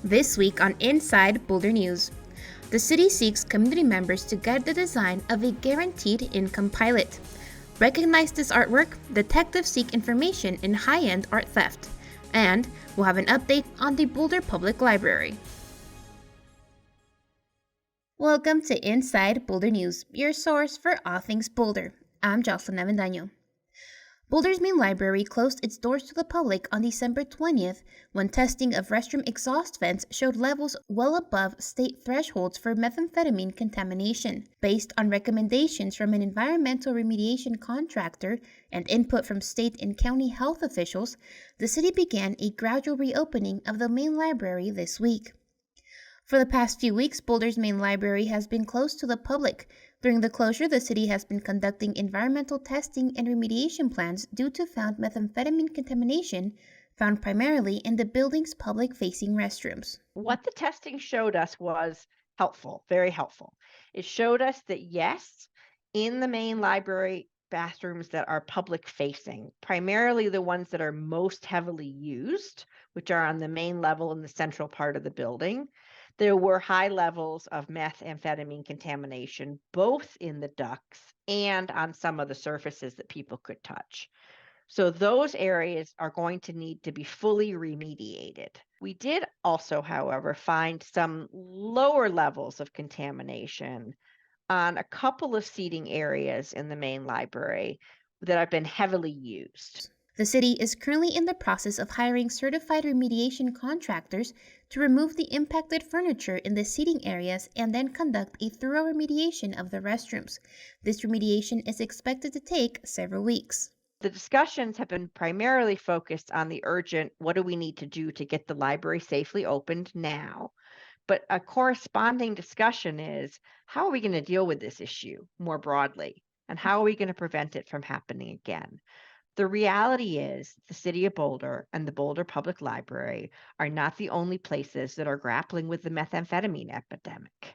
This week on Inside Boulder News, the city seeks community members to guide the design of a guaranteed income pilot. Recognize this artwork, detectives seek information in high-end art theft. And we'll have an update on the Boulder Public Library. Welcome to Inside Boulder News, your source for all things Boulder. I'm Jocelyn Avendaño. Boulder's main library closed its doors to the public on December 20th when testing of restroom exhaust vents showed levels well above state thresholds for methamphetamine contamination. Based on recommendations from an environmental remediation contractor and input from state and county health officials, the city began a gradual reopening of the main library this week. For the past few weeks, Boulder's main library has been closed to the public. During the closure, the city has been conducting environmental testing and remediation plans due to found methamphetamine contamination found primarily in the building's public-facing restrooms. What the testing showed us was helpful, very helpful. It showed us that yes, in the main library bathrooms that are public-facing, primarily the ones that are most heavily used, which are on the main level in the central part of the building, there were high levels of methamphetamine contamination, both in the ducts and on some of the surfaces that people could touch. So those areas are going to need to be fully remediated. We did also, however, find some lower levels of contamination on a couple of seating areas in the main library that have been heavily used. The city is currently in the process of hiring certified remediation contractors to remove the impacted furniture in the seating areas and then conduct a thorough remediation of the restrooms. This remediation is expected to take several weeks. The discussions have been primarily focused on the urgent, what do we need to do to get the library safely opened now? But a corresponding discussion is, how are we going to deal with this issue more broadly? And how are we going to prevent it from happening again? The reality is the city of Boulder and the Boulder Public Library are not the only places that are grappling with the methamphetamine epidemic.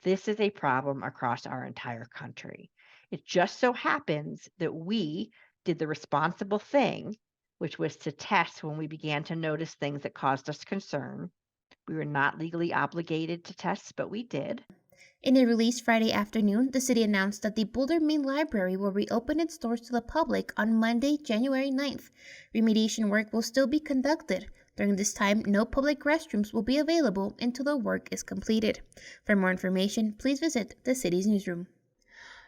This is a problem across our entire country. It just so happens that we did the responsible thing, which was to test when we began to notice things that caused us concern. We were not legally obligated to test, but we did. In a release Friday afternoon, the city announced that the Boulder Main Library will reopen its doors to the public on Monday, January 9th. Remediation work will still be conducted. During this time, no public restrooms will be available until the work is completed. For more information, please visit the city's newsroom.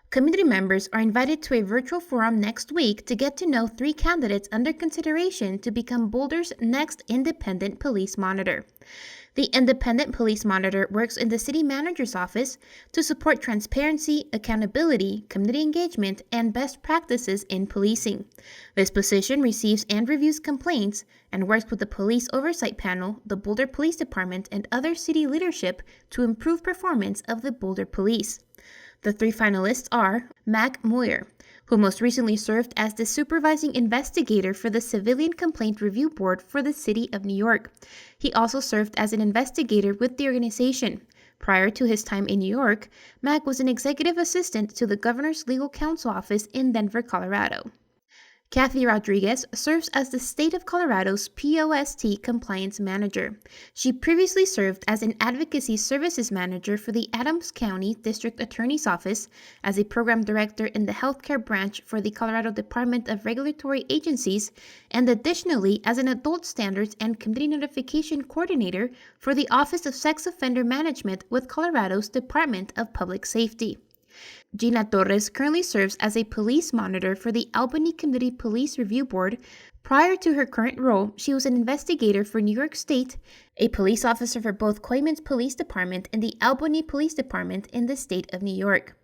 Community members are invited to a virtual forum next week to get to know 3 candidates under consideration to become Boulder's next independent police monitor. The independent police monitor works in the city manager's office to support transparency, accountability, community engagement, and best practices in policing. This position receives and reviews complaints and works with the police oversight panel, the Boulder Police Department, and other city leadership to improve performance of the Boulder Police. The 3 finalists are Mac Muir, who most recently served as the supervising investigator for the Civilian Complaint Review Board for the City of New York. He also served as an investigator with the organization. Prior to his time in New York, Mac was an executive assistant to the Governor's Legal Counsel Office in Denver, Colorado. Kathy Rodriguez serves as the State of Colorado's POST Compliance Manager. She previously served as an Advocacy Services Manager for the Adams County District Attorney's Office, as a Program Director in the Healthcare Branch for the Colorado Department of Regulatory Agencies, and additionally as an Adult Standards and Community Notification Coordinator for the Office of Sex Offender Management with Colorado's Department of Public Safety. Gina Torres currently serves as a police monitor for the Albany Community Police Review Board. Prior to her current role, she was an investigator for New York State, a police officer for both Coleman's Police Department and the Albany Police Department in the state of New York.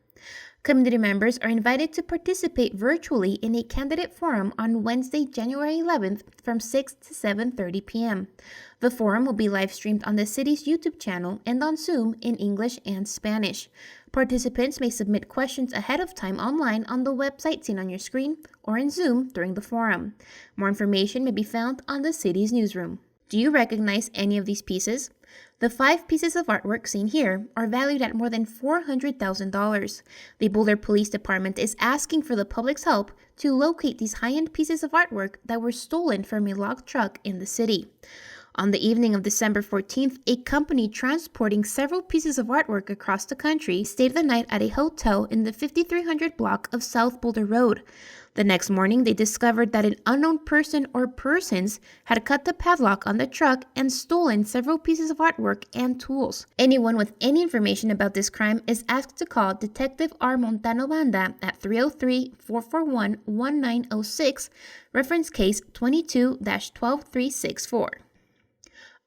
Community members are invited to participate virtually in a candidate forum on Wednesday, January 11th from 6 to 7:30 p.m. The forum will be live streamed on the city's YouTube channel and on Zoom in English and Spanish. Participants may submit questions ahead of time online on the website seen on your screen or in Zoom during the forum. More information may be found on the city's newsroom. Do you recognize any of these pieces? The 5 pieces of artwork seen here are valued at more than $400,000. The Boulder Police Department is asking for the public's help to locate these high-end pieces of artwork that were stolen from a locked truck in the city. On the evening of December 14th, a company transporting several pieces of artwork across the country stayed the night at a hotel in the 5300 block of South Boulder Road. The next morning, they discovered that an unknown person or persons had cut the padlock on the truck and stolen several pieces of artwork and tools. Anyone with any information about this crime is asked to call Detective R. Montano Banda at 303-441-1906, reference case 22-12364.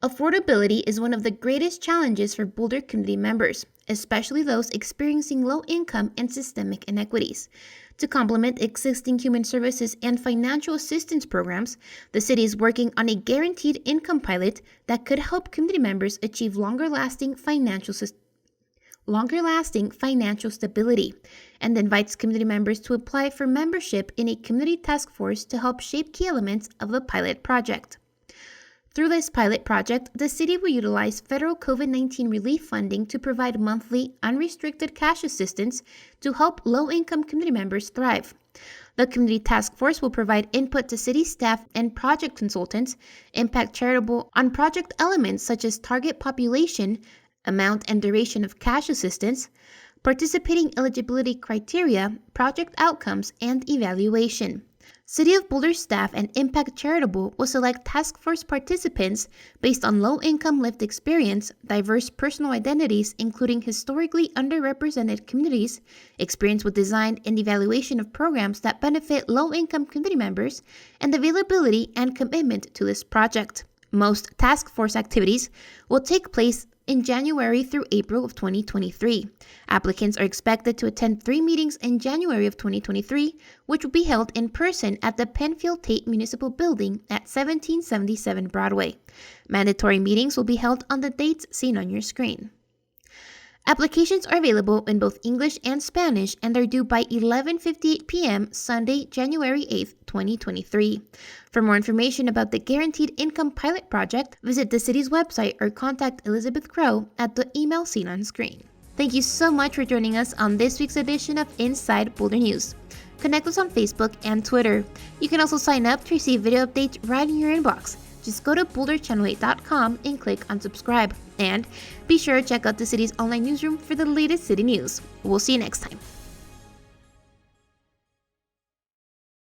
Affordability is one of the greatest challenges for Boulder community members, especially those experiencing low income and systemic inequities. To complement existing human services and financial assistance programs, the city is working on a guaranteed income pilot that could help community members achieve longer-lasting financial stability, and invites community members to apply for membership in a community task force to help shape key elements of the pilot project. Through this pilot project, the city will utilize federal COVID-19 relief funding to provide monthly, unrestricted cash assistance to help low-income community members thrive. The Community Task Force will provide input to city staff and project consultants, impact charitable on project elements such as target population, amount and duration of cash assistance, participating eligibility criteria, project outcomes, and evaluation. City of Boulder staff and Impact Charitable will select task force participants based on low-income lived experience, diverse personal identities including historically underrepresented communities, experience with design and evaluation of programs that benefit low-income community members, and availability and commitment to this project. Most task force activities will take place in January through April of 2023. Applicants are expected to attend 3 meetings in January of 2023, which will be held in person at the Penfield Tate Municipal Building at 1777 Broadway. Mandatory meetings will be held on the dates seen on your screen. Applications are available in both English and Spanish and are due by 11:58 p.m. Sunday, January 8, 2023. For more information about the Guaranteed Income Pilot Project, visit the city's website or contact Elizabeth Crow at the email seen on screen. Thank you so much for joining us on this week's edition of Inside Boulder News. Connect us on Facebook and Twitter. You can also sign up to receive video updates right in your inbox. Just go to boulderchannel8.com and click on subscribe. And be sure to check out the city's online newsroom for the latest city news. We'll see you next time.